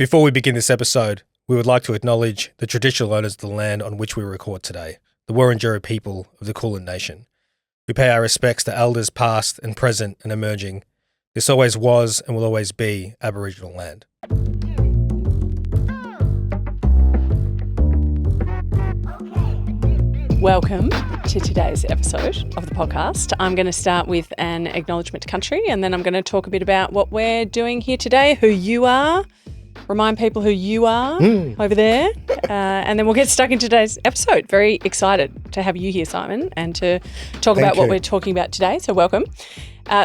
Before we begin this episode, we would like to acknowledge the traditional owners of the land on which we record today, the Wurundjeri people of the Kulin Nation. We pay our respects to elders past and present and emerging. This always was and will always be Aboriginal land. Welcome to today's episode of the podcast. I'm going to start with an acknowledgement to country, and then I'm going to talk a bit about what we're doing here today, who you are, remind people who you are over there, and then we'll get stuck into today's episode. Very excited to have you here, Simon, and to talk about what we're talking about today, so welcome.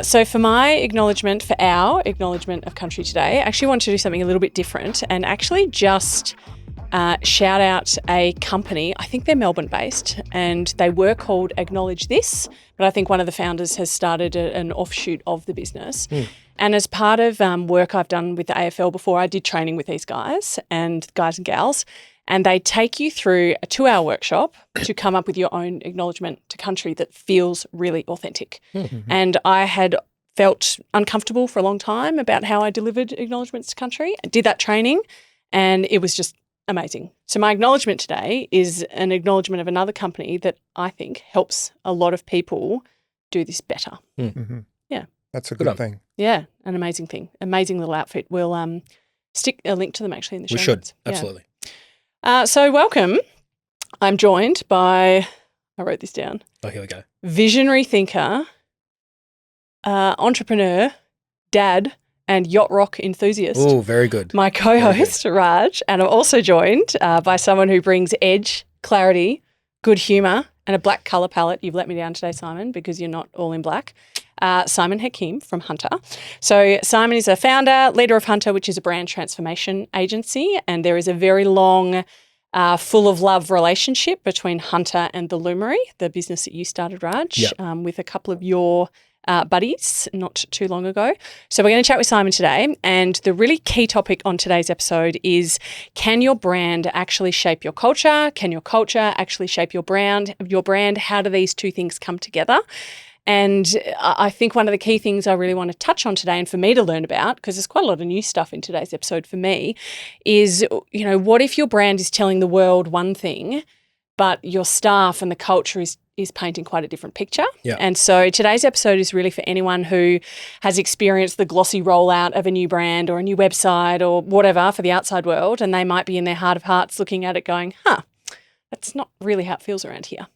So for my acknowledgement, for our acknowledgement of country today, I actually want to do something a little bit different and actually just shout out a company. I think they're Melbourne-based, and they were called Acknowledge This, but I think one of the founders has started an offshoot of the business. And as part of work I've done with the AFL before, I did training with these guys and gals, and they take you through a 2-hour workshop to come up with your own acknowledgement to country that feels really authentic. And I had felt uncomfortable for a long time about how I delivered acknowledgements to country. I did that training, and it was just amazing. So my acknowledgement today is an acknowledgement of another company that I think helps a lot of people do this better. Yeah. That's a good thing. Yeah, an amazing thing. Amazing little outfit. We'll stick a link to them actually in the show We should, notes. absolutely. Yeah. So welcome. I'm joined by, I wrote this down, Oh, here we go. visionary thinker, entrepreneur, dad, and yacht rock enthusiast. Oh, very good. My co-host, Raj, and I'm also joined by someone who brings edge, clarity, good humour, and a black colour palette. You've let me down today, Simon, because you're not all in black. Simon Hakim from Hunter. So Simon is a founder, leader of Hunter, which is a brand transformation agency, and there is a very long, full of love relationship between Hunter and the Loomery, the business that you started, Raj, with a couple of your buddies not too long ago. So we're going to chat with Simon today, and the really key topic on today's episode is, can your brand actually shape your culture? Can your culture actually shape your brand? How do these two things come together? And I think one of the key things I really want to touch on today, and for me to learn about, because there's quite a lot of new stuff in today's episode for me, is, what if your brand is telling the world one thing, but your staff and the culture is painting quite a different picture. Yeah. And so today's episode is really for anyone who has experienced the glossy rollout of a new brand or a new website or whatever for the outside world, and they might be in their heart of hearts looking at it going, that's not really how it feels around here.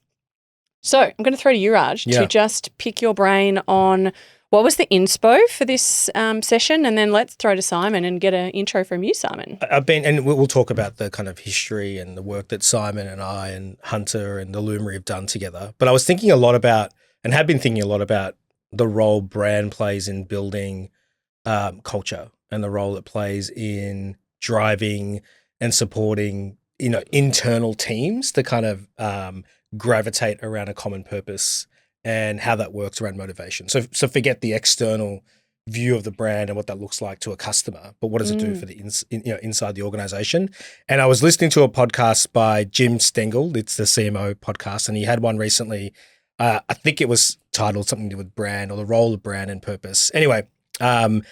So I'm going to throw to you, Raj, to just pick your brain on what was the inspo for this session, and then let's throw to Simon and get an intro from you, Simon. And we'll talk about the kind of history and the work that Simon and I and Hunter and the Loomery have done together. But I was thinking a lot about, and have been thinking a lot about, the role brand plays in building culture and the role it plays in driving and supporting, internal teams to kind of gravitate around a common purpose, and how that works around motivation. So forget the external view of the brand and what that looks like to a customer, but what does it do for the inside the organization? And I was listening to a podcast by Jim Stengel. It's the CMO podcast, and he had one recently. I think it was titled something to do with brand, or the role of brand and purpose. Anyway, the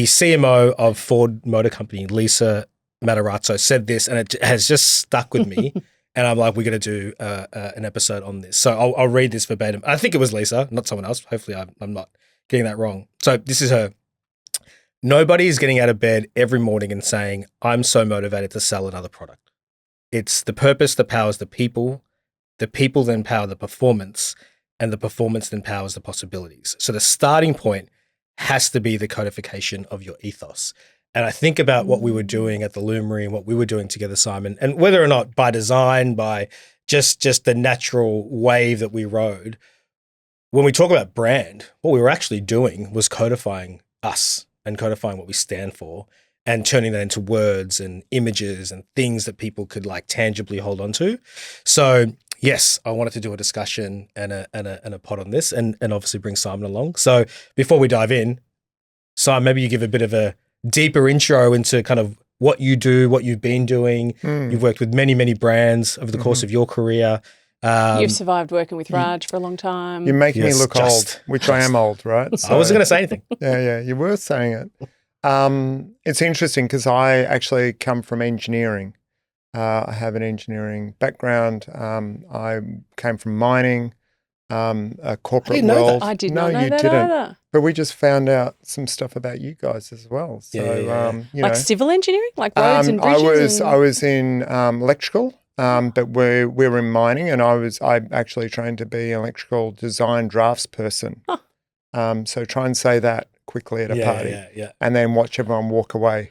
CMO of Ford Motor Company, Lisa Matarazzo, said this, and it has just stuck with me. And I'm like, we're going to do an episode on this. So I'll read this verbatim. I think it was Lisa, not someone else. Hopefully I'm not getting that wrong. So this is her. Nobody is getting out of bed every morning and saying, I'm so motivated to sell another product. It's the purpose that powers the people then power the performance, and the performance then powers the possibilities. So the starting point has to be the codification of your ethos. And I think about what we were doing at the Loomery and what we were doing together, Simon, and whether or not by design, by just the natural wave that we rode. When we talk about brand, what we were actually doing was codifying us and codifying what we stand for, and turning that into words and images and things that people could tangibly hold on to. So yes, I wanted to do a discussion and a pod on this, and obviously bring Simon along. So before we dive in, Simon, maybe you give a bit of a deeper intro into kind of what you do, what you've been doing. You've worked with many, many brands over the course of your career. You've survived working with Raj for a long time. You make me look old, which I am old, right? So, I wasn't going to say anything. Yeah, you were saying it. It's interesting because I actually come from engineering. I have an engineering background. I came from mining, a corporate didn't know that. world. I did No, not know you that didn't. either. But we just found out some stuff about you guys as well. Yeah, So, yeah. you Like know, civil engineering, like roads and I bridges I and was in electrical, but we were in mining, and I actually trained to be an electrical design drafts person. Huh. So try and say that quickly at a Yeah, party, yeah. and then watch everyone walk away.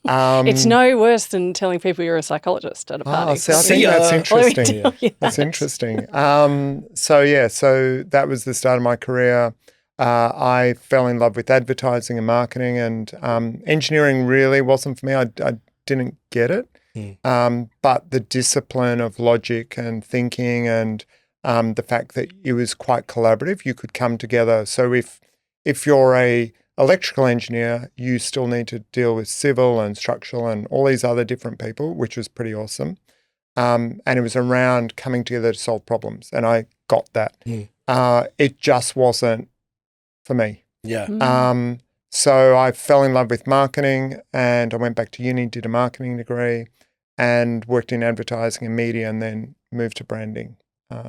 it's no worse than telling people you're a psychologist at a party. So I Let me- think that's ya. interesting. Let me tell you That's that. interesting. So that was the start of my career. I fell in love with advertising and marketing, and engineering really wasn't for me. I didn't get it. But the discipline of logic and thinking, and the fact that it was quite collaborative, you could come together. So if you're a electrical engineer, you still need to deal with civil and structural and all these other different people, which was pretty awesome. And it was around coming together to solve problems, and I got that. It just wasn't for me. Yeah. So I fell in love with marketing, and I went back to uni, did a marketing degree, and worked in advertising and media, and then moved to branding.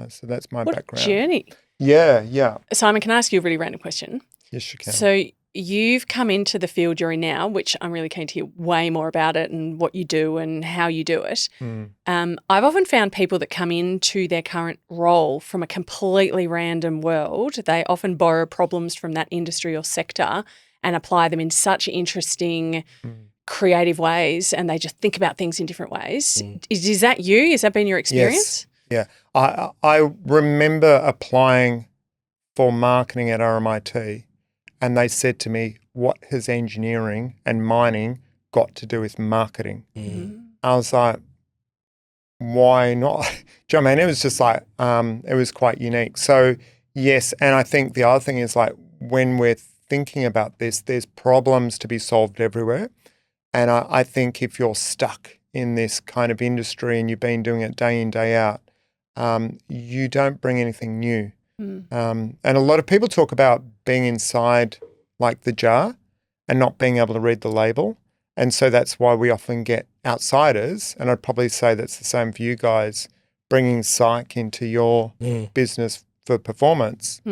So that's my What background. a journey. Yeah. Simon, can I ask you a really random question? Yes, you can. So you've come into the field you're in now, which I'm really keen to hear way more about it and what you do and how you do it. I've often found people that come into their current role from a completely random world, they often borrow problems from that industry or sector and apply them in such interesting, creative ways, and they just think about things in different ways. Is that you? Has that been your experience? Yes. Yeah. I remember applying for marketing at RMIT, and they said to me, "What has engineering and mining got to do with marketing?" I was like, "Why not?" Do you know what I mean? It was just like, it was quite unique. So yes, and I think the other thing is like when we're thinking about this, there's problems to be solved everywhere. And I think if you're stuck in this kind of industry and you've been doing it day in, day out, you don't bring anything new. And a lot of people talk about being inside like the jar and not being able to read the label. And so that's why we often get outsiders. And I'd probably say that's the same for you guys, bringing psych into your business for performance.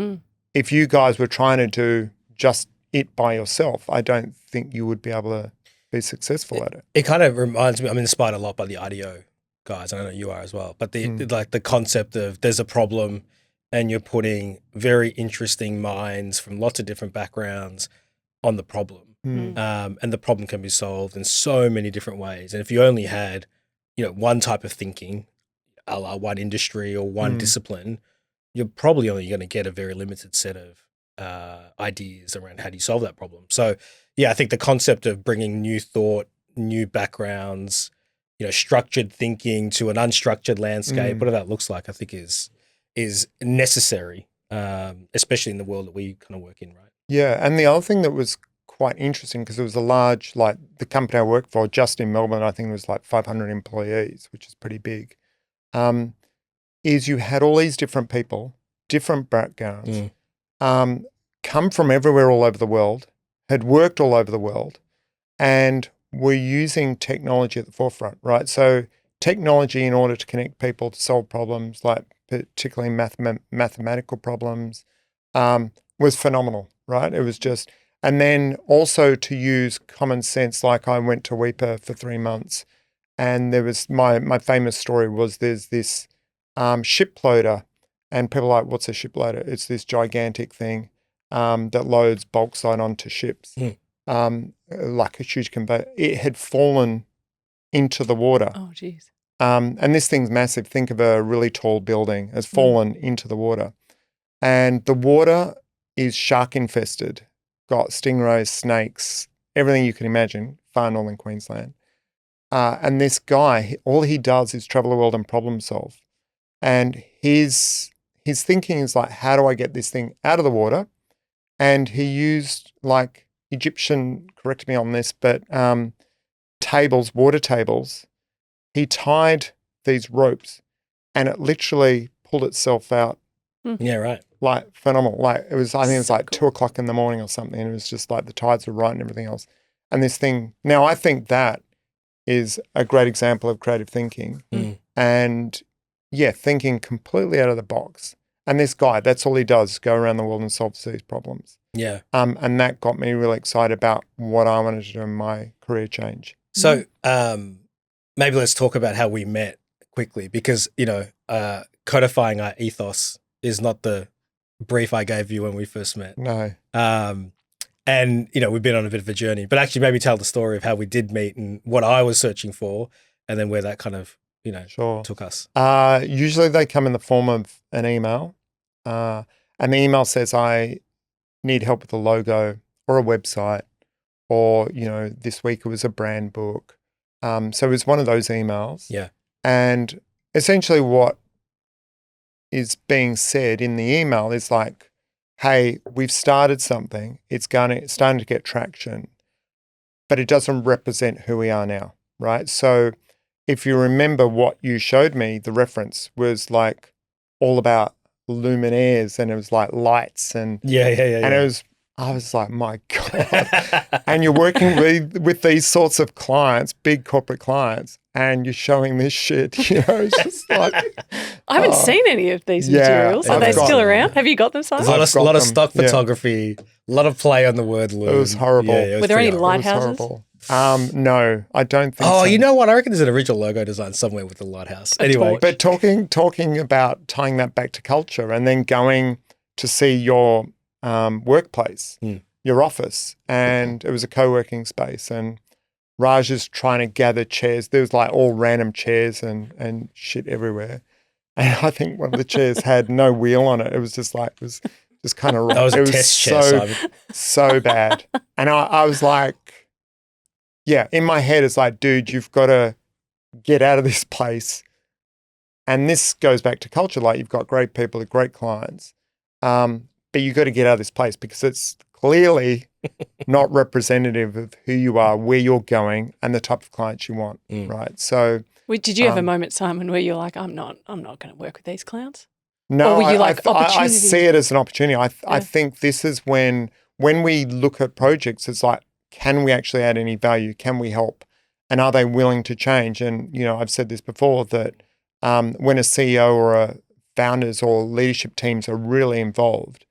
If you guys were trying to do just it by yourself, I don't think you would be able to be successful at it. It kind of reminds me, I'm inspired a lot by the IDEO guys. I know you are as well, but the concept of there's a problem and you're putting very interesting minds from lots of different backgrounds on the problem. And the problem can be solved in so many different ways. And if you only had, one type of thinking, a la one industry or one discipline, you're probably only going to get a very limited set of ideas around how do you solve that problem. So, yeah, I think the concept of bringing new thought, new backgrounds, structured thinking to an unstructured landscape, whatever that looks like, I think is necessary, especially in the world that we kind of work in, right? Yeah, and the other thing that was quite interesting, because it was a large, like the company I worked for, just in Melbourne, I think it was like 500 employees, which is pretty big, is you had all these different people, different backgrounds, come from everywhere all over the world, had worked all over the world, and were using technology at the forefront, right? So technology in order to connect people to solve problems, like particularly mathematical problems, was phenomenal, right? It was just, and then also to use common sense. Like I went to Weipa for 3 months, and there was my famous story was there's this ship loader, and people are like, what's a ship loader? It's this gigantic thing that loads bauxite onto ships, like a huge conveyor. It had fallen into the water. Oh, geez. And this thing's massive. Think of a really tall building has fallen into the water. And the water is shark infested, got stingrays, snakes, everything you can imagine, far northern Queensland. And this guy, all he does is travel the world and problem solve. And his thinking is like, how do I get this thing out of the water? And he used like Egyptian, correct me on this, but tables, water tables. He tied these ropes and it literally pulled itself out. Yeah, right. Like phenomenal. Like it was, I think it was So like cool. 2:00 in the morning or something. And it was just like the tides were right and everything else. and this thing. Now, I think that is a great example of creative thinking and, thinking completely out of the box. And this guy, that's all he does, go around the world and solve these problems. Yeah. And that got me really excited about what I wanted to do in my career change. So maybe let's talk about how we met quickly, because, codifying our ethos is not the brief I gave you when we first met. No. And, we've been on a bit of a journey, but actually maybe tell the story of how we did meet and what I was searching for, and then where that kind of, Sure. took us. Usually they come in the form of an email. And the email says, I need help with a logo or a website, or, this week it was a brand book. So it was one of those emails. Yeah. And essentially what is being said in the email is like, hey, we've started something. It's starting to get traction, but it doesn't represent who we are now, right? So if you remember what you showed me, the reference was like all about luminaires, and it was like lights and and I was like, my God. And you're working with these sorts of clients, big corporate clients, and you're showing this shit, it's just like. I haven't seen any of these materials. Are they still around? Have you got them, Simon? There's a lot of stock photography, a lot of play on the word loom. It was horrible. Were there any lighthouses? No, I don't think so. Oh, you know what? I reckon there's an original logo design somewhere with the lighthouse. Anyway. But talking about tying that back to culture and then going to see your workplace, your office, and it was a co-working space, and Raj is trying to gather chairs. There was like all random chairs and shit everywhere. And I think one of the chairs had no wheel on it. It was just kind of. That was a test chair, Simon. So bad. And I was like, in my head, it's like, dude, you've got to get out of this place. And this goes back to culture. Like, you've got great people, great clients, but you've got to get out of this place because it's clearly not representative of who you are, where you're going, and the type of clients you want, right? So, did you have a moment, Simon, where you're like, I'm not going to work with these clowns? No, or were you like, I see it as an opportunity. I think this is when we look at projects, it's like, can we actually add any value? Can we help? And are they willing to change? And, I've said this before, that when a CEO or a founders or leadership teams are really involved,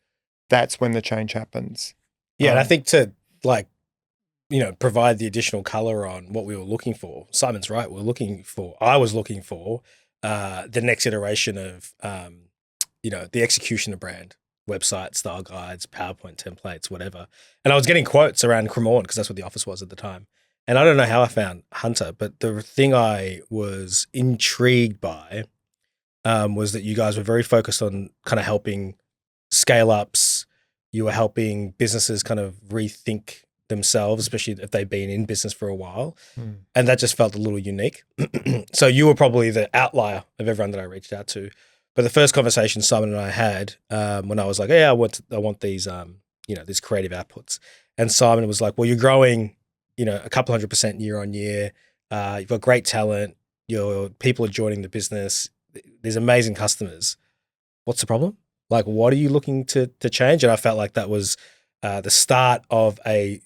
that's when the change happens. Yeah, and I think to provide the additional color on what we were looking for. Simon's right. I was looking for the next iteration of, the execution of brand, website, style guides, PowerPoint templates, whatever. And I was getting quotes around Cremorne because that's what the office was at the time. And I don't know how I found Hunter, but the thing I was intrigued by was that you guys were very focused on kind of helping scale ups. You were helping businesses kind of rethink themselves, especially if they've been in business for a while. And that just felt a little unique. So you were probably the outlier of everyone that I reached out to. But the first conversation Simon and I had when I was like, I want these, these creative outputs. And Simon was like, well, you're growing, a couple 100% year on year. You've got great talent. Your people are joining the business. There's amazing customers. What's the problem? Like, what are you looking to change? And I felt like that was the start of a,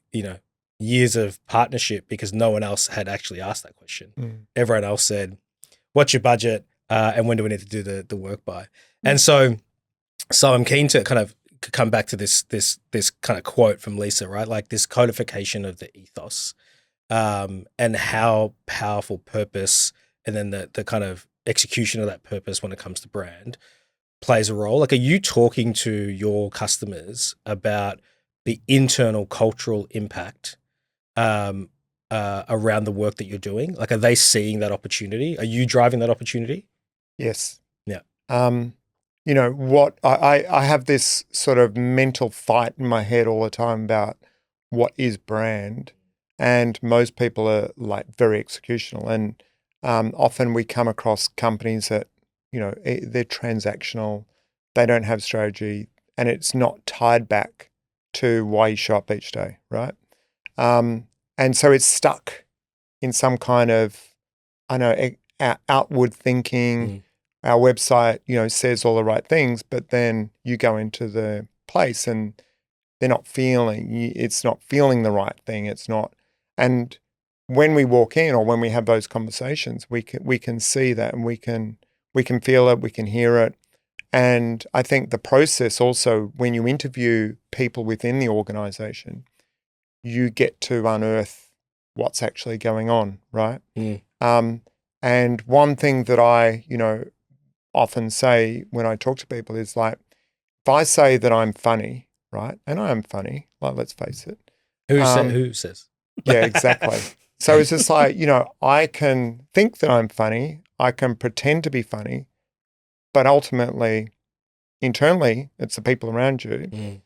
years of partnership, because no one else had actually asked that question. Everyone else said, what's your budget? And when do we need to do the work by? And so I'm keen to kind of come back to this kind of quote from Lisa, right? Like this codification of the ethos and how powerful purpose and then the kind of execution of that purpose when it comes to brand plays a role. Like, are you talking to your customers about the internal cultural impact around the work that you're doing? Like, are they seeing that opportunity? Are you driving that opportunity? Yes. Yeah. What I have this sort of mental fight in my head all the time about what is brand, and most people are like very executional, and often we come across companies that they're transactional, they don't have strategy, and it's not tied back to why you show up each day, right? And so it's stuck in some kind of outward thinking. Our website, says all the right things, but then you go into the place and it's not feeling the right thing. It's not. And when we walk in or when we have those conversations, we can see that, and we can feel it, we can hear it. And I think the process also, when you interview people within the organization, you get to unearth what's actually going on, right? And one thing that I, often say when I talk to people is like, if I say that I'm funny, right? And I am funny, like, let's face it. Who says? Yeah, exactly. So it's just like, I can think that I'm funny, I can pretend to be funny, but ultimately, internally, it's the people around you.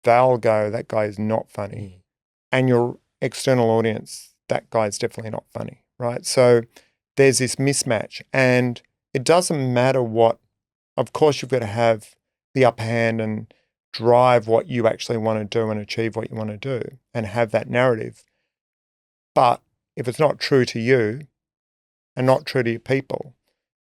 They'll go, that guy is not funny. And your external audience, that guy's definitely not funny, right? So there's this mismatch, and it doesn't matter what, of course, you've got to have the upper hand and drive what you actually want to do and achieve what you want to do and have that narrative. But if it's not true to you and not true to your people,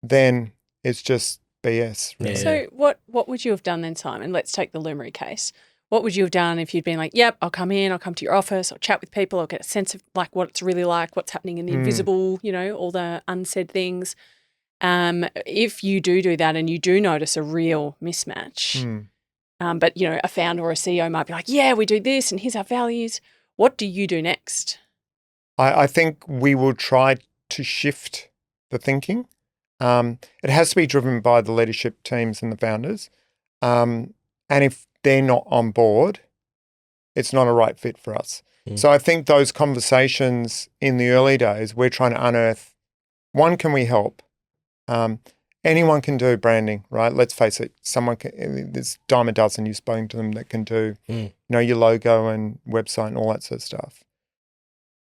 then it's just BS, really. So what would you have done then, Simon? Let's take the Lumery case. What would you have done if you'd been like, yep, I'll come to your office, I'll chat with people, I'll get a sense of like what it's really like, what's happening in the invisible, all the unsaid things. If you do that and you do notice a real mismatch, but, a founder or a CEO might be like, yeah, we do this and here's our values. What do you do next? I think we will try to shift the thinking. It has to be driven by the leadership teams and the founders. And if they're not on board, it's not a right fit for us. So I think those conversations in the early days, we're trying to unearth, one, can we help? Anyone can do branding, right? Let's face it, there's a dime a dozen you've spoken to them that can do, your logo and website and all that sort of stuff.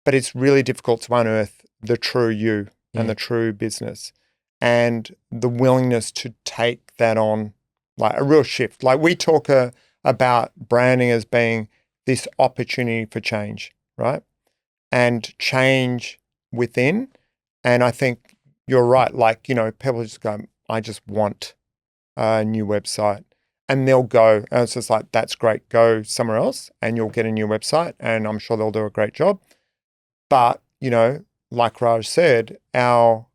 But it's really difficult to unearth the true you and the true business and the willingness to take that on, like a real shift. Like we talk about branding as being this opportunity for change, right? And change within. And I think you're right. Like, people just go, I just want a new website. And they'll go, and it's just like, that's great. Go somewhere else and you'll get a new website. And I'm sure they'll do a great job. But, like Raj said, our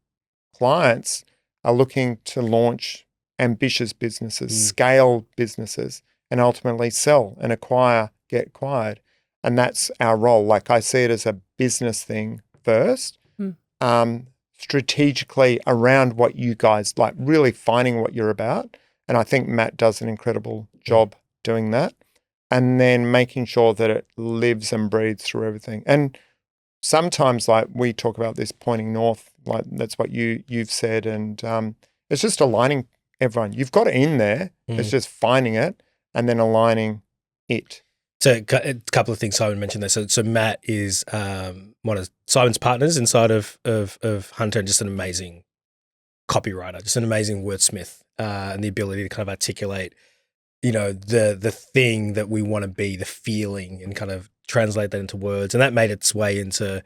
clients are looking to launch ambitious businesses, scale businesses, and ultimately sell and get acquired. And that's our role. Like I see it as a business thing first, strategically around what you guys like, really finding what you're about. And I think Matt does an incredible job doing that. And then making sure that it lives and breathes through everything. And sometimes, like we talk about this pointing north, like that's what you've said, and it's just aligning everyone. You've got it in there. It's just finding it and then aligning it. So a couple of things Simon mentioned there. So Matt is one of Simon's partners inside of Hunter, and just an amazing copywriter, just an amazing wordsmith, and the ability to kind of articulate, the thing that we want to be, the feeling, and kind of translate that into words. And that made its way into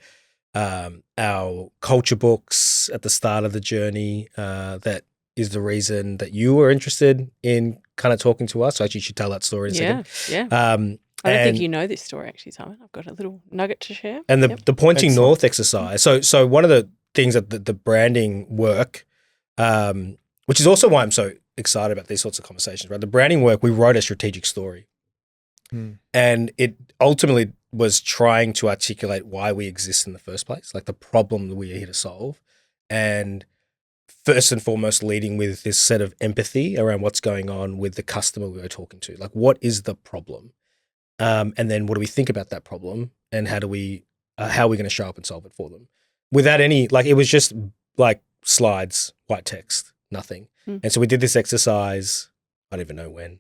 our culture books at the start of the journey. That is the reason that you were interested in kind of talking to us. So actually you should tell that story in a second. Yeah. I don't think you know this story actually, Simon. I've got a little nugget to share. And the pointing north exercise. So one of the things that the branding work, which is also why I'm so excited about these sorts of conversations, right? The branding work, we wrote a strategic story. And it ultimately was trying to articulate why we exist in the first place, like the problem that we are here to solve. And first and foremost, leading with this set of empathy around what's going on with the customer we were talking to. Like, what is the problem? And then what do we think about that problem? And how are we going to show up and solve it for them? Without any, like, it was just like slides, white text, nothing. And so we did this exercise, I don't even know when.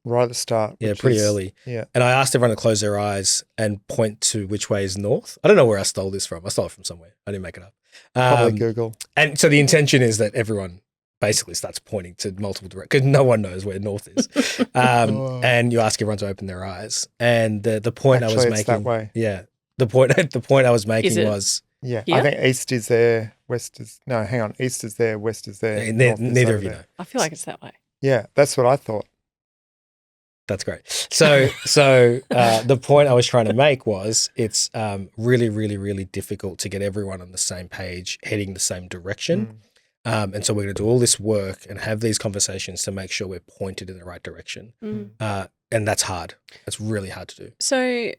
Right at the start. Yeah, pretty early. Yeah. And I asked everyone to close their eyes and point to which way is north. I don't know where I stole this from. I stole it from somewhere. I didn't make it up. Probably Google. And so the intention is that everyone basically starts pointing to multiple directions because no one knows where north is. And you ask everyone to open their eyes. And the point Actually, I was it's making, that way. Yeah, the point I was making was, yeah, here? I think east is there, west is no. Hang on, east is there, west is there. neither of you there. know. I feel like it's that way. Yeah, that's what I thought. That's great. So the point I was trying to make was it's really, really, really difficult to get everyone on the same page, heading the same direction. And so we're going to do all this work and have these conversations to make sure we're pointed in the right direction. And that's hard. That's really hard to do. So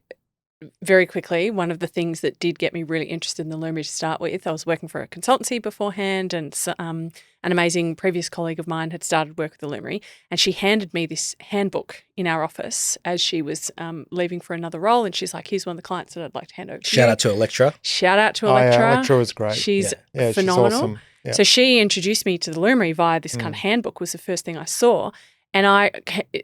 very quickly, one of the things that did get me really interested in the Loomery to start with, I was working for a consultancy beforehand, and an amazing previous colleague of mine had started work with the Loomery, and she handed me this handbook in our office as she was leaving for another role, and she's like, here's one of the clients that I'd like to hand over to you. Shout out to Electra. Shout out to Electra. Yeah, Electra was great. She's Yeah, phenomenal. She's awesome. Yeah. So she introduced me to the Loomery via this kind of handbook was the first thing I saw. And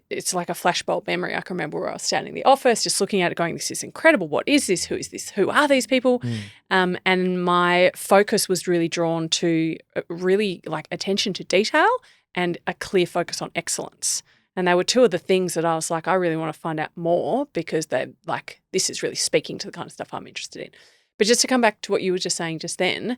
it's like a flashbulb memory. I can remember where I was standing in the office, just looking at it going, this is incredible. What is this? Who is this? Who are these people? And my focus was really drawn to really like attention to detail and a clear focus on excellence. And they were two of the things that I was like, I really want to find out more because they're like, this is really speaking to the kind of stuff I'm interested in. But just to come back to what you were just saying just then,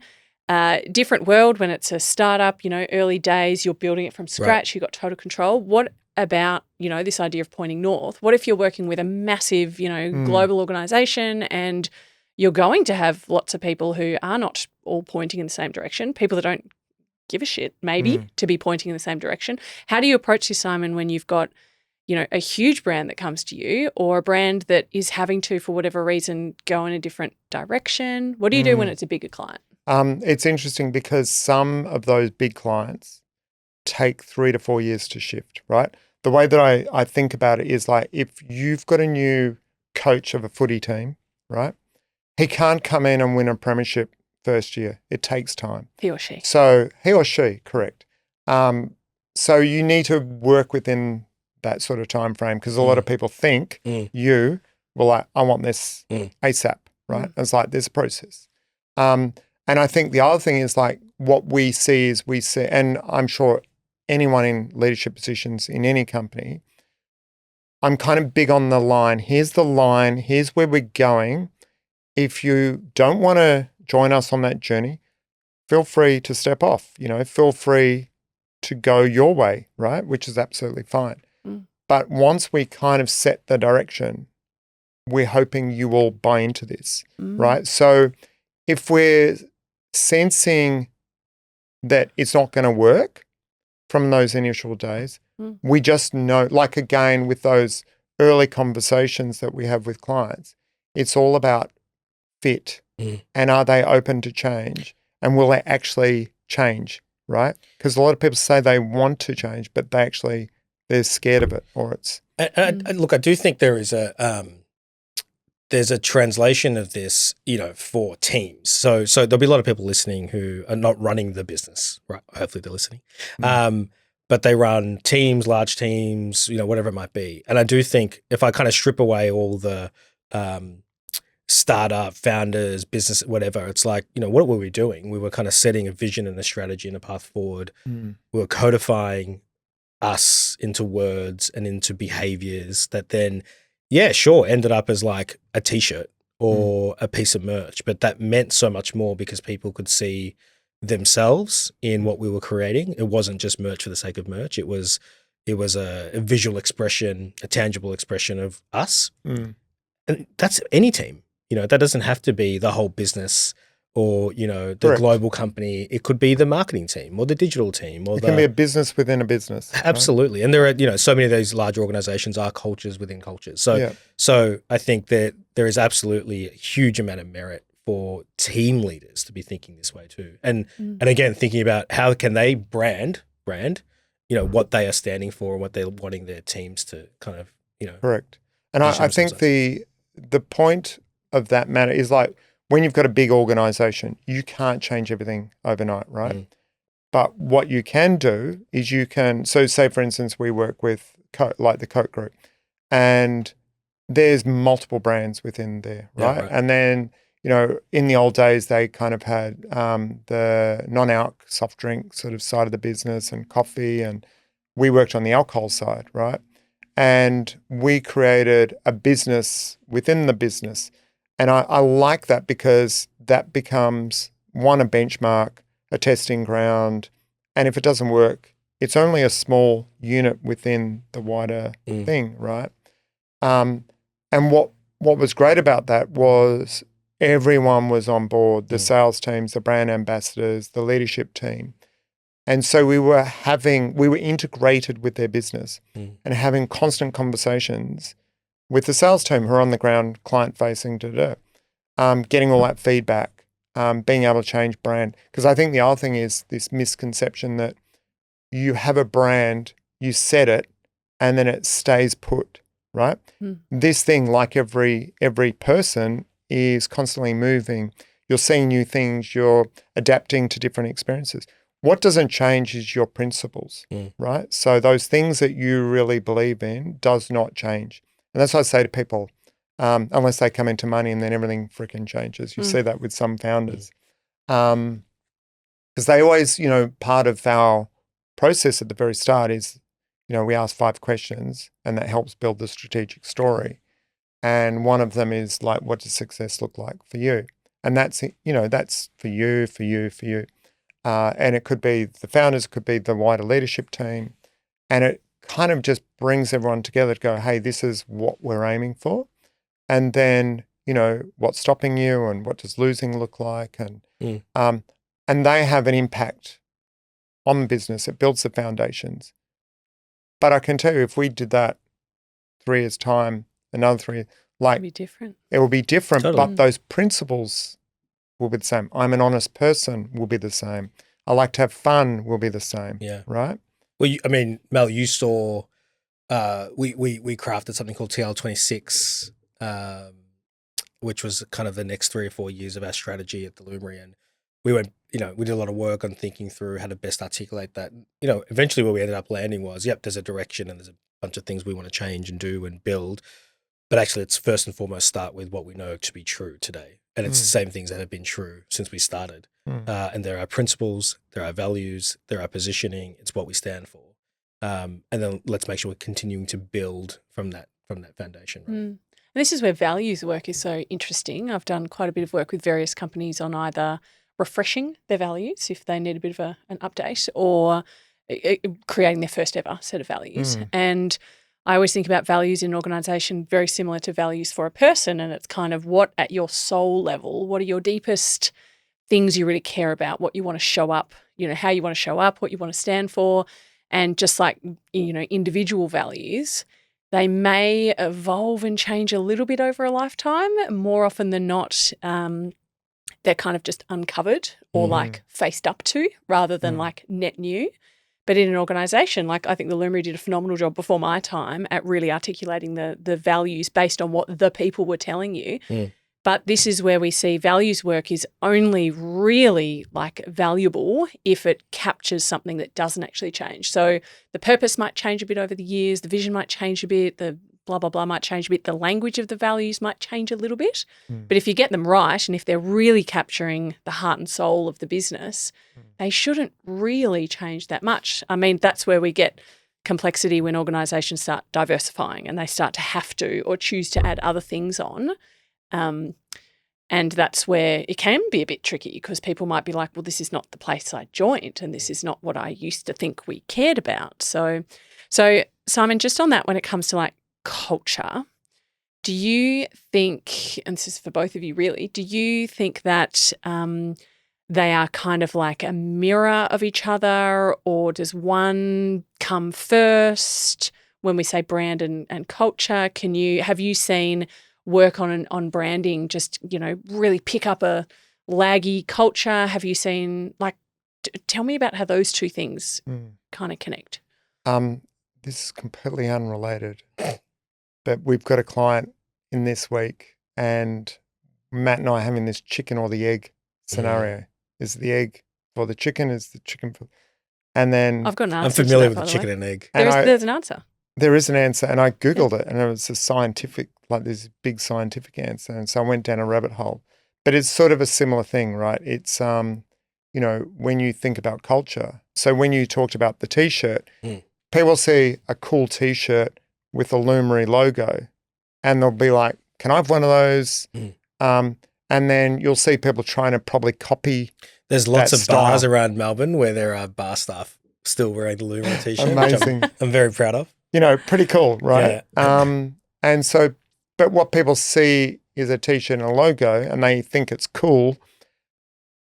different world when it's a startup, early days, you're building it from scratch, you've got total control. What about, this idea of pointing north? What if you're working with a massive, global organization and you're going to have lots of people who are not all pointing in the same direction, people that don't give a shit maybe to be pointing in the same direction? How do you approach this, Simon, when you've got, a huge brand that comes to you or a brand that is having to, for whatever reason, go in a different direction? What do you do when it's a bigger client? It's interesting because some of those big clients take 3 to 4 years to shift, right? The way that I think about it is like if you've got a new coach of a footy team, right? He can't come in and win a premiership first year. It takes time. He or she. So he or she, correct. So you need to work within that sort of time frame because a lot of people think you will like, I want this ASAP, right? It's like there's a process. And I think the other thing is like what we see, and I'm sure anyone in leadership positions in any company, I'm kind of big on the line. Here's the line. Here's where we're going. If you don't want to join us on that journey, feel free to step off, feel free to go your way, right? Which is absolutely fine. But once we kind of set the direction, we're hoping you will buy into this, right? So if we're sensing that it's not going to work from those initial days, we just know, like again, with those early conversations that we have with clients, it's all about fit and are they open to change and will they actually change, right? Because a lot of people say they want to change, but they're scared of it or it's. Look, I do think there is there's a translation of this, for teams. So there'll be a lot of people listening who are not running the business, right? Hopefully they're listening. But they run teams, large teams, whatever it might be. And I do think if I kind of strip away all the startup founders, business, whatever, it's like, what were we doing? We were kind of setting a vision and a strategy and a path forward. We were codifying us into words and into behaviors that then ended up as like a t-shirt or a piece of merch, but that meant so much more because people could see themselves in what we were creating. It wasn't just merch for the sake of merch. It was a visual expression, a tangible expression of us. And that's any team, that doesn't have to be the whole business or, the Correct. global company. It could be the marketing team or the digital team. Or it can be a business within a business. Absolutely. Right? And there are, so many of these large organizations are cultures within cultures. So I think that there is absolutely a huge amount of merit for team leaders to be thinking this way too. And again, thinking about how can they brand, what they are standing for and what they're wanting their teams to kind of, Correct. And I think the point of that matter is like, when you've got a big organization, you can't change everything overnight, right? But what you can do is so say for instance, we work with like the Coke Group and there's multiple brands within there, right? Yeah, right. And then, in the old days, they kind of had the non-alc soft drink sort of side of the business and coffee, and we worked on the alcohol side, right? And we created a business within the business. And I like that because that becomes, one, a benchmark, a testing ground. And if it doesn't work, it's only a small unit within the wider thing, right? And what was great about that was everyone was on board, the sales teams, the brand ambassadors, the leadership team. And so we were integrated with their business and having constant conversations with the sales team who are on the ground, client facing, getting all that feedback, being able to change brand. Because I think the other thing is this misconception that you have a brand, you set it, and then it stays put, right? This thing, like every person, is constantly moving. You're seeing new things, you're adapting to different experiences. What doesn't change is your principles, right? So those things that you really believe in does not change. And that's what I say to people, unless they come into money and then everything freaking changes. You see that with some founders. Because they always, part of our process at the very start is, we ask 5 questions and that helps build the strategic story. And one of them is like, what does success look like for you? And that's, that's for you. And it could be the founders, it could be the wider leadership team. And it kind of just brings everyone together to go, hey, this is what we're aiming for. And then, what's stopping you and what does losing look like? And they have an impact on the business. It builds the foundations. But I can tell you, if we did that 3 years' time, another 3, It'll be different. It will be different, Totally. but those principles will be the same. I'm an honest person will be the same. I like to have fun will be the same. Yeah. Right? Well, Mel, you saw we crafted something called TL26, which was kind of the next 3 or 4 years of our strategy at the Lumery. And we went, we did a lot of work on thinking through how to best articulate that. Eventually where we ended up landing was, there's a direction and there's a bunch of things we want to change and do and build. But actually, it's first and foremost start with what we know to be true today. And it's the same things that have been true since we started. And there are principles, there are values, there are positioning. It's what we stand for. And then let's make sure we're continuing to build from that foundation. Right? And this is where values work is so interesting. I've done quite a bit of work with various companies on either refreshing their values if they need a bit of an update or creating their first ever set of values. And I always think about values in an organisation very similar to values for a person, and it's kind of what at your soul level, what are your deepest things you really care about, what you want to show up, how you want to show up, what you want to stand for. And just like, individual values, they may evolve and change a little bit over a lifetime. More often than not, they're kind of just uncovered or like faced up to rather than like net new. But in an organisation, like I think the Lumery did a phenomenal job before my time at really articulating the values based on what the people were telling you. But this is where we see values work is only really like valuable if it captures something that doesn't actually change. So the purpose might change a bit over the years, the vision might change a bit, the blah, blah, blah might change a bit, the language of the values might change a little bit. But if you get them right and if they're really capturing the heart and soul of the business, they shouldn't really change that much. I mean, that's where we get complexity when organisations start diversifying and they start to have to or choose to add other things on. And that's where it can be a bit tricky because people might be like, well, this is not the place I joined and this is not what I used to think we cared about. So Simon, just on that, when it comes to like culture, do you think, and this is for both of you really, do you think that they are kind of like a mirror of each other, or does one come first when we say brand and culture? Have you seen work on branding just, really pick up a laggy culture? Have you seen tell me about how those two things kind of connect? This is completely unrelated, but we've got a client in this week and Matt and I are having this chicken or the egg scenario. Is the egg for the chicken? Is the chicken for... And then... I've got an answer. I'm familiar with the chicken and egg. There's an answer. There is an answer, and I Googled it, and it was a scientific, this big scientific answer, and so I went down a rabbit hole. But it's sort of a similar thing, right? It's, when you think about culture. So when you talked about the T-shirt, people see a cool T-shirt with a Lumery logo, and they'll be like, can I have one of those? And then you'll see people trying to probably copy. There's lots of style. bars around Melbourne where there are bar staff still wearing the Lumina t-shirt, Amazing. which I'm very proud of. Pretty cool, right? Yeah. And so, but what people see is a t-shirt and a logo and they think it's cool,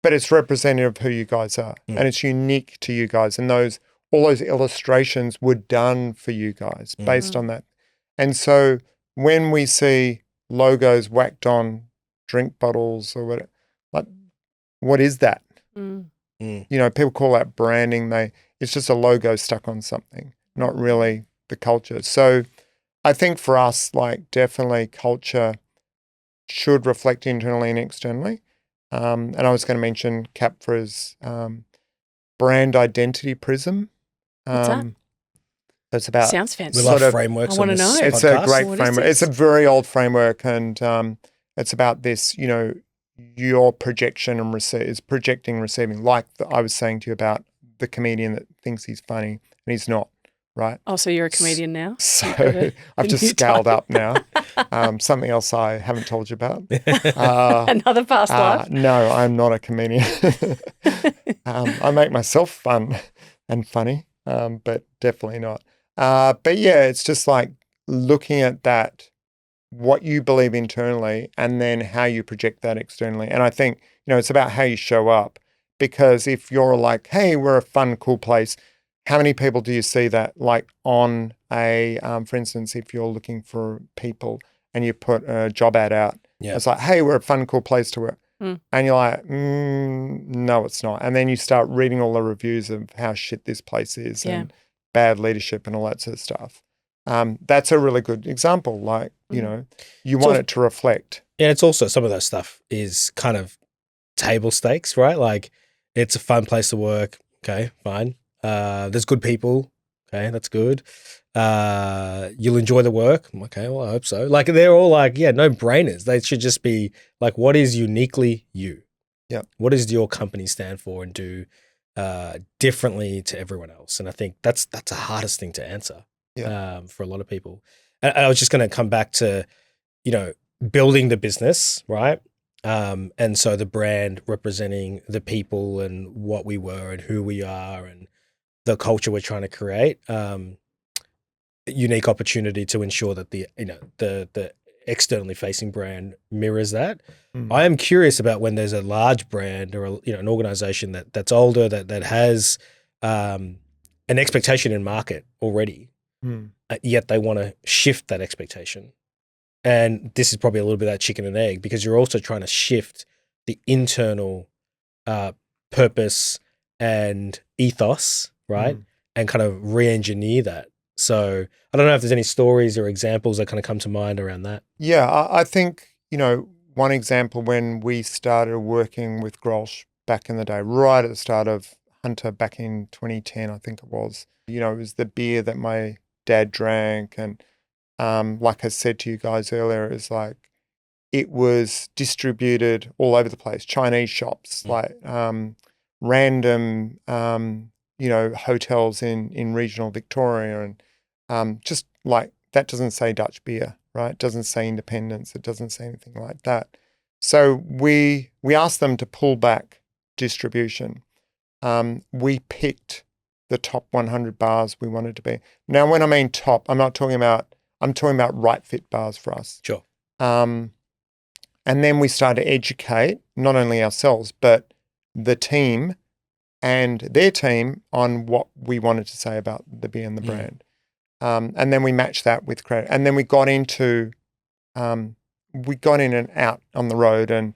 but it's representative of who you guys are and it's unique to you guys. And all those illustrations were done for you guys based on that. And so when we see logos whacked on drink bottles or whatever, like, what is that? People call that branding. It's just a logo stuck on something, not really the culture. So I think for us, like, definitely culture should reflect internally and externally. And I was going to mention CAPFRA's brand identity prism. What's that? It's about Sounds fancy. We love frameworks. I wanna on this know. It's podcast. a great What is framework. this? It's a very old framework, and it's about this. Your projection and is projecting, receiving. Like I was saying to you about the comedian that thinks he's funny and he's not, right? Oh, so you're a comedian now? So I've just new scaled title. up now. Something else I haven't told you about. Another past life? No, I'm not a comedian. I make myself fun and funny, but definitely not. But yeah, it's just like looking at that, what you believe internally, and then how you project that externally. And I think, it's about how you show up, because if you're like, hey, we're a fun, cool place, how many people do you see that, like, on for instance, if you're looking for people and you put a job ad out, it's like, hey, we're a fun, cool place to work. And you're like, no, it's not. And then you start reading all the reviews of how shit this place is and bad leadership and all that sort of stuff. That's a really good example. Like, you want it to reflect. Yeah, it's also some of that stuff is kind of table stakes, right? Like, it's a fun place to work. Okay, fine. There's good people. Okay, that's good. You'll enjoy the work. Okay, well, I hope so. Like, they're all like, no brainers. They should just be like, what is uniquely you? Yeah. What does your company stand for and do differently to everyone else? And I think that's the hardest thing to answer for a lot of people. And I was just going to come back to, building the business, right? And so the brand representing the people and what we were and who we are and the culture we're trying to create. Unique opportunity to ensure that the externally facing brand mirrors that. I am curious about when there's a large brand or an organization that's older that has an expectation in market already, yet they want to shift that expectation. And this is probably a little bit of that chicken and egg, because you're also trying to shift the internal purpose and ethos, right? And kind of re-engineer that. So I don't know if there's any stories or examples that kind of come to mind around that. Yeah, I think, one example, when we started working with Grolsch back in the day, right at the start of Hunter back in 2010, I think it was, it was the beer that my dad drank. And like I said to you guys earlier, it was distributed all over the place, Chinese shops, like random, hotels in regional Victoria. And just like, that doesn't say Dutch beer, right? It doesn't say independence. It doesn't say anything like that. So we asked them to pull back distribution. We picked the top 100 bars we wanted to be. Now, when I mean top, I'm talking about right fit bars for us. Sure. And then we started to educate not only ourselves, but the team and their team on what we wanted to say about the beer and the brand. And then we matched that with credit. And then we got in and out on the road and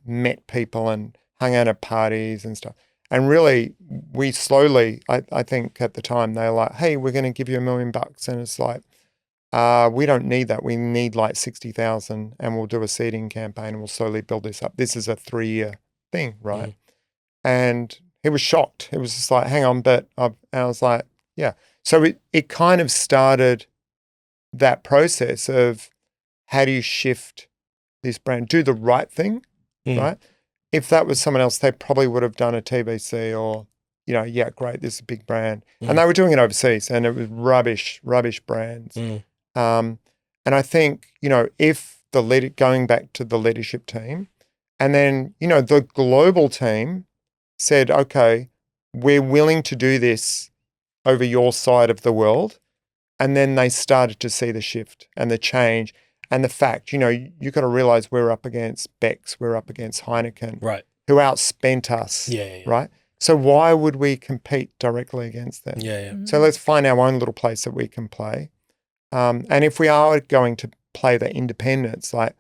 met people and hung out at parties and stuff. And really, we slowly, I think at the time, they were like, hey, we're going to give you $1 million. And it's like, we don't need that. We need like 60,000, and we'll do a seeding campaign and we'll slowly build this up. This is a 3-year thing, right? And he was shocked. It was just like, hang on, and I was like, yeah. So it kind of started that process of, how do you shift this brand, do the right thing, right? If that was someone else, they probably would have done a TBC or, great, this is a big brand. And they were doing it overseas, and it was rubbish brands. And I think, if going back to the leadership team, and then, the global team said, okay, we're willing to do this over your side of the world. And then they started to see the shift and the change and the fact, you've got to realize we're up against Beck's, we're up against Heineken, Right. who outspent us, right? So why would we compete directly against them? Yeah. So let's find our own little place that we can play. And if we are going to play the independence, like,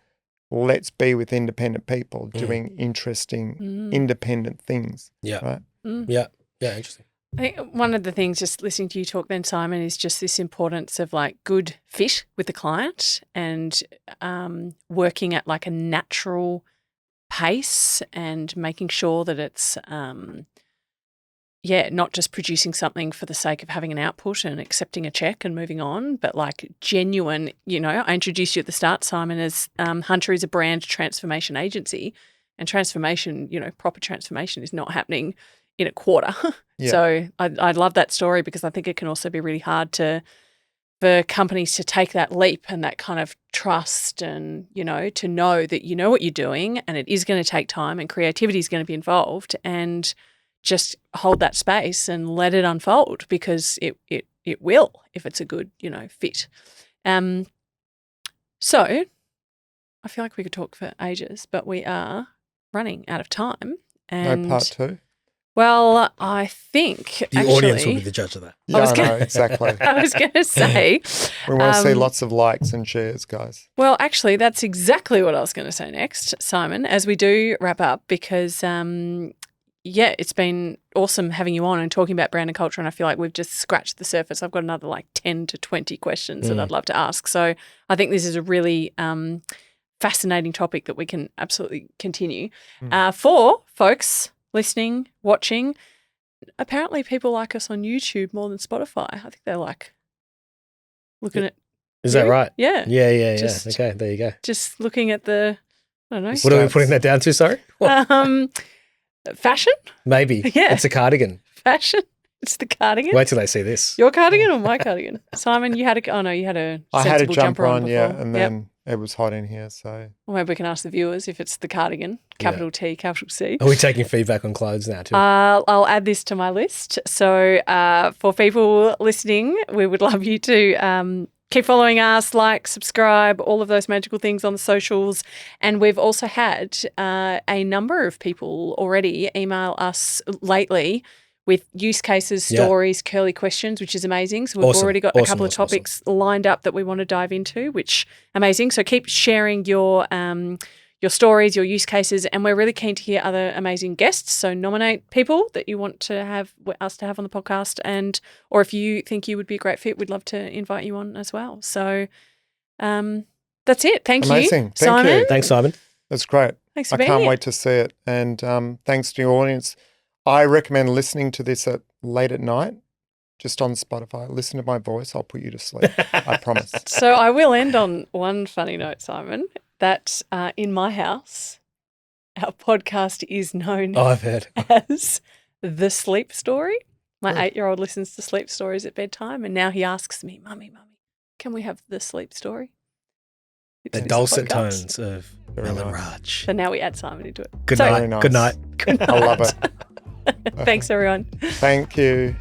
let's be with independent people doing interesting, independent things. Yeah. Right? Yeah. Yeah. Interesting. I think one of the things, just listening to you talk then, Simon, is just this importance of like good fit with the client and working at like a natural pace and making sure that it's, not just producing something for the sake of having an output and accepting a check and moving on, but like genuine, I introduced you at the start, Simon, as Hunter is a brand transformation agency, and transformation, proper transformation is not happening in a quarter. Yeah. So I love that story because I think it can also be really hard for companies to take that leap and that kind of trust and, to know that you know what you're doing and it is going to take time and creativity is going to be involved, and just hold that space and let it unfold because it will if it's a good, fit. So I feel like we could talk for ages, but we are running out of time. And No part two? Well, I think The audience will be the judge of that. Yeah, I know, exactly. I was going to say. We want to see lots of likes and shares, guys. Well, actually, that's exactly what I was going to say next, Simon, as we do wrap up, because, it's been awesome having you on and talking about brand and culture, and I feel like we've just scratched the surface. I've got another like 10 to 20 questions that I'd love to ask. So I think this is a really fascinating topic that we can absolutely continue. For folks listening, watching, apparently people like us on YouTube more than Spotify. I think they like looking at. Is that right? Yeah. Yeah. Just- Okay, there you go. Just looking at the, I don't know. What are we putting that down to, sorry? Fashion? Maybe. Yeah. It's a cardigan. Fashion? It's the cardigan? Wait till they see this. Your cardigan or my cardigan? Simon, you had a I had a sensible jumper on, before. and then it was hot in here, so. Well, maybe we can ask the viewers if it's the cardigan, capital T, capital C. Are we taking feedback on clothes now too? I'll add this to my list. So for people listening, we would love you to keep following us, like, subscribe, all of those magical things on the socials. And we've also had a number of people already email us lately with use cases, stories, curly questions, which is amazing. So we've already got a couple of topics lined up that we want to dive into, which amazing. So keep sharing your stories, your use cases, and we're really keen to hear other amazing guests. So nominate people that you want to have us to have on the podcast, or if you think you would be a great fit, we'd love to invite you on as well. So that's it. Thank you, Amazing. Simon. Thank you. Thanks, Simon. That's great. Thanks for I being can't here. wait to see it. And thanks to your audience. I recommend listening to this at late at night, just on Spotify. Listen to my voice. I'll put you to sleep. I promise. So I will end on one funny note, Simon, that in my house, our podcast is known I've heard. as The Sleep Story. My 8-year-old listens to sleep stories at bedtime, and now he asks me, Mummy, can we have the sleep story? The It's a dulcet podcast. tones of Very Ellen nice. Raj. So now we add Simon into it. Good So- night. Very nice. Good night. Good I love night. it. Thanks, everyone. Thank you.